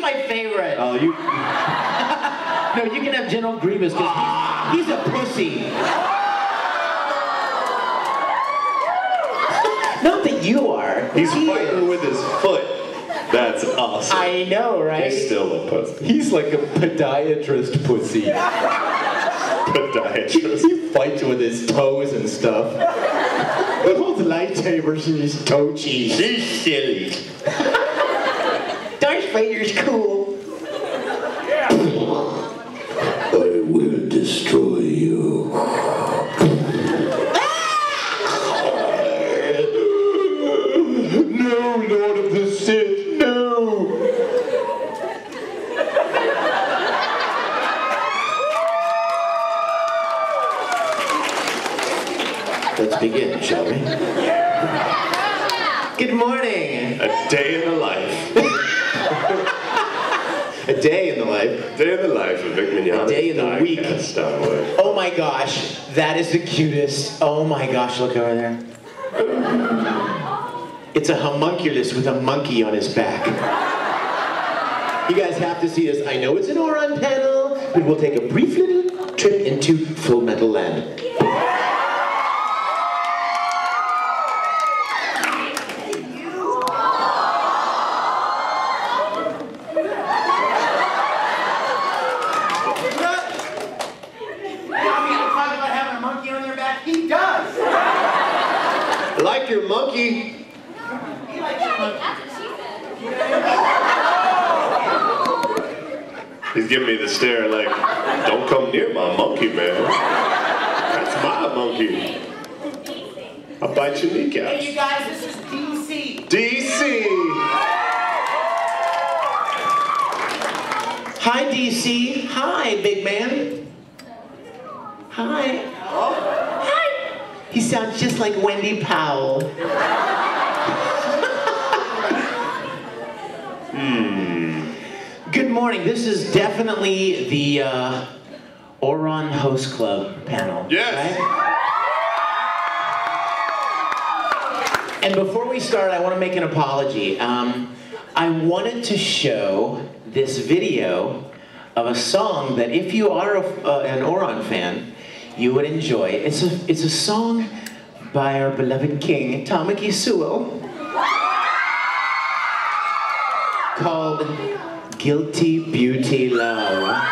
my favorite. Oh, you... No, you can have General Grievous, because he's a pussy. Not that you are. He's fighting with his foot. That's awesome. I know, right? He's still a pussy. He's like a podiatrist pussy. Podiatrist. He fights with his toes and stuff. He holds lightsabers in his toe cheese. He's silly. Darth Vader's cool. I will destroy you. No, Lord of the Sith, no! Let's begin, shall we? Good morning. A day in the life. A day in the life. Day in the life of Vic Mignogna. A day in the week. Star Wars. Oh my gosh, that is the cutest. Oh my gosh, look over there. It's a homunculus with a monkey on his back. You guys have to see this. I know it's an Ouran panel, but we'll take a brief little trip into Full Metal Land. He does! I like your monkey. He likes your monkey. He's giving me the stare like, don't come near my monkey, man. That's my monkey. I'll bite your kneecaps. Hey, you guys, this is DC. DC! Hi, DC. Hi, big man. Hi. Hi. He sounds just like Wendy Powell. Good morning. This is definitely the Ouran Host Club panel. Yes. Right? And before we start, I want to make an apology. I wanted to show this video of a song that if you are an Ouran fan, you would enjoy. It's a song by our beloved king, Tamaki Sewell, called Guilty Beauty Love.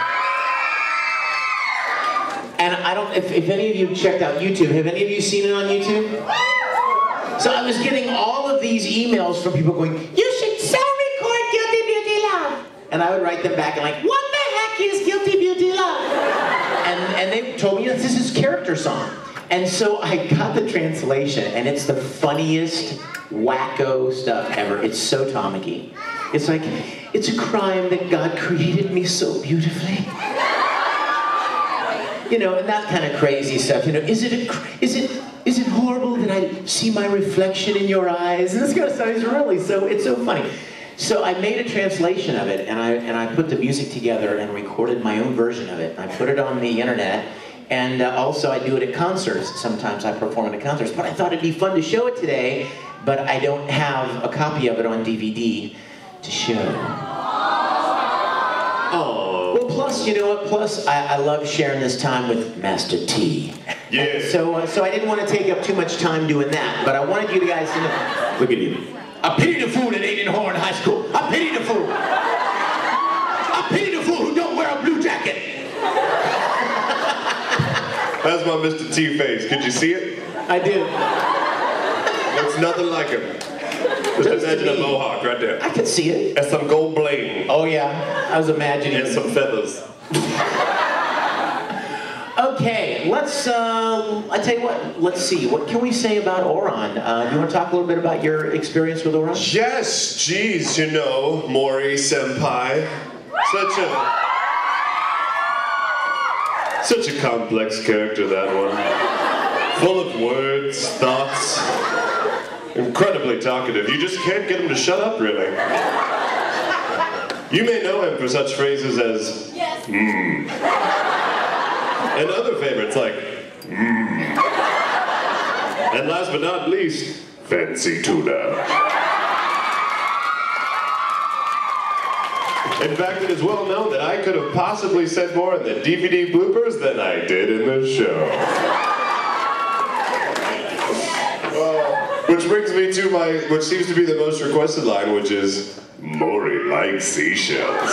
And I don't, if any of you checked out YouTube, have any of you seen it on YouTube? So I was getting all of these emails from people going, you should record Guilty Beauty Love. And I would write them back and like, what the heck is Guilty Beauty Love? And they told me that this is character song. And so I got the translation, and it's the funniest, wacko stuff ever. It's so Tamaki. It's like, it's a crime that God created me so beautifully. You know, and that kind of crazy stuff. You know, is it horrible that I see my reflection in your eyes? And this kind of stuff is really it's so funny. So I made a translation of it, and I put the music together and recorded my own version of it. I put it on the internet, and also I do it at concerts. Sometimes I perform it at concerts. But I thought it'd be fun to show it today, but I don't have a copy of it on DVD to show. Oh. Well, plus, you know what? Plus, I love sharing this time with Master T. Yeah. So I didn't want to take up too much time doing that, but I wanted you guys to know. Look at you. I pity the fool that ain't in Ouran High School. I pity the fool. I pity the fool who don't wear a blue jacket. That's my Mr. T face. Could you see it? I do. Looks nothing like him. Just imagine a mohawk right there. I could see it. And some gold bling. Oh yeah, I was imagining And some feathers. Okay, let's, I tell you what, let's see, what can we say about Ouran? You want to talk a little bit about your experience with Ouran? Yes, geez, you know, Mori Senpai. Such a complex character, that one. Full of words, thoughts. Incredibly talkative. You just can't get him to shut up, really. You may know him for such phrases as, Yes. And other favorites like, And last but not least, fancy tuna. In fact, it is well known that I could have possibly said more in the DVD bloopers than I did in the show. Which brings me to which seems to be the most requested line, which is, Maury likes seashells.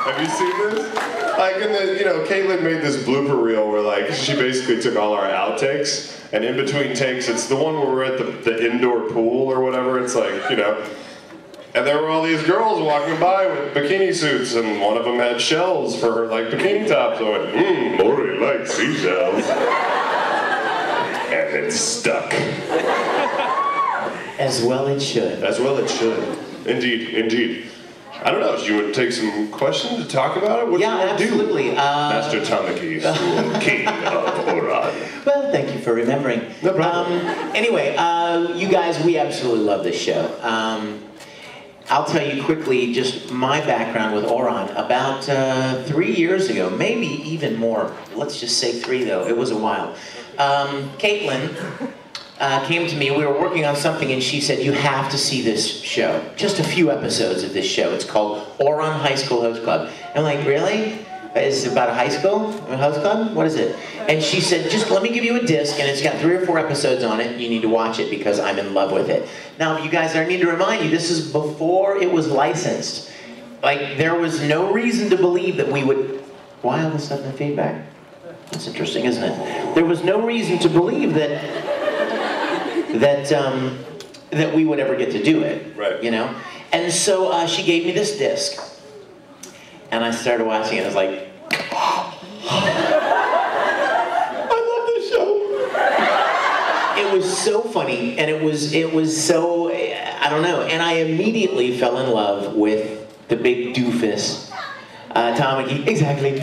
Have you seen this? Like in the, Caitlin made this blooper reel where like she basically took all our outtakes, and in between takes, it's the one where we're at the indoor pool or whatever. It's like, and there were all these girls walking by with bikini suits, and one of them had shells for her like bikini tops. I went, Maury likes seashells. And it's stuck. As well it should. As well it should. Indeed, indeed. I don't know, do you want to take some questions to talk about it? What do you want to absolutely. do? Master Tamaki, King of Ouran. Well, thank you for remembering. No problem. Anyway, you guys, we absolutely love this show. I'll tell you quickly just my background with Ouran. About 3 years ago, maybe even more, let's just say 3 though, it was a while. Caitlin came to me, we were working on something, and she said, you have to see this show. Just a few episodes of this show. It's called Ouran High School Host Club. I'm like, really? Is it about a high school? A host club? What is it? And she said, just let me give you a disc, and it's got 3 or 4 episodes on it. You need to watch it because I'm in love with it. Now, you guys, I need to remind you, this is before it was licensed. Like, there was no reason to believe that we would... Why all of a sudden the feedback? That's interesting, isn't it? There was no reason to believe that we would ever get to do it, right? And so she gave me this disc, and I started watching it. I was like, I love this show. It was so funny, and it was so, I don't know. And I immediately fell in love with the big doofus, Tamaki, exactly.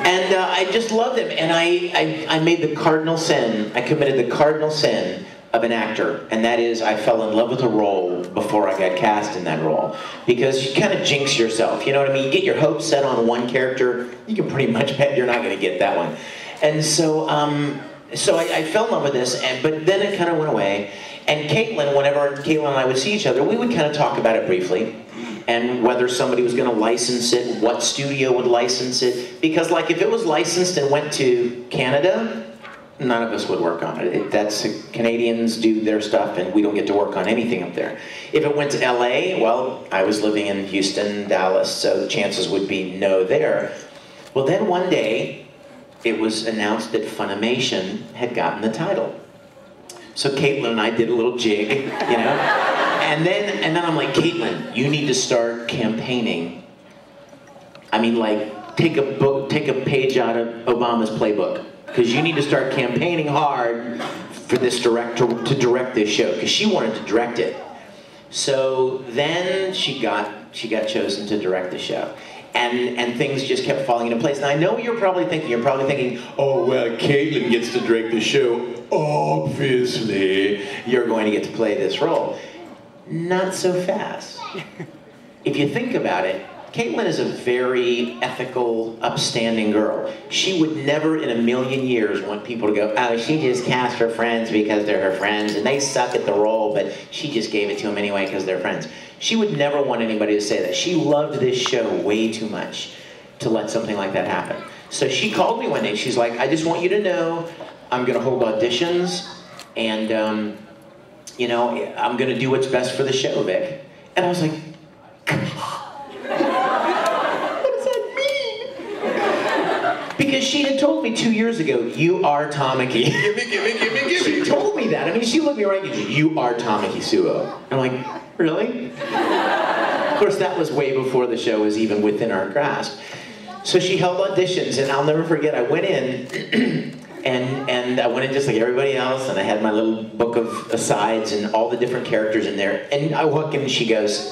And I just loved him, and I made the cardinal sin, I committed the cardinal sin of an actor, and that is I fell in love with a role before I got cast in that role. Because you kind of jinx yourself, you know what I mean? You get your hopes set on one character, you can pretty much bet you're not going to get that one. And so, I fell in love with this, but then it kind of went away. And Caitlin, whenever Caitlin and I would see each other, we would kind of talk about it briefly. And whether somebody was going to license it, what studio would license it. Because like if it was licensed and went to Canada, none of us would work on it. Canadians do their stuff and we don't get to work on anything up there. If it went to LA, well, I was living in Houston, Dallas, so the chances would be no there. Well, then one day, it was announced that Funimation had gotten the title. So Caitlin and I did a little jig, And then I'm like, Caitlin, you need to start campaigning. I mean, like, take a page out of Obama's playbook. Because you need to start campaigning hard for this director to direct this show. Because she wanted to direct it. So then she got chosen to direct the show. And things just kept falling into place. Now I know what you're probably thinking, oh, well, Caitlin gets to direct the show. Obviously, you're going to get to play this role. Not so fast. If you think about it, Caitlin is a very ethical, upstanding girl. She would never in a million years want people to go, oh, she just cast her friends because they're her friends, and they suck at the role, but she just gave it to them anyway because they're friends. She would never want anybody to say that. She loved this show way too much to let something like that happen. So she called me one day. She's like, I just want you to know I'm going to hold auditions, and I'm going to do what's best for the show, Vic. And I was like, because she had told me 2 years ago, you are Tamaki. Gimme. She told me that. I mean, she looked me right and said, you are Tamaki Suo. I'm like, really? Of course, that was way before the show was even within our grasp. So she held auditions, and I'll never forget, I went in, and I went in just like everybody else, and I had my little book of asides and all the different characters in there. And I walk in and she goes,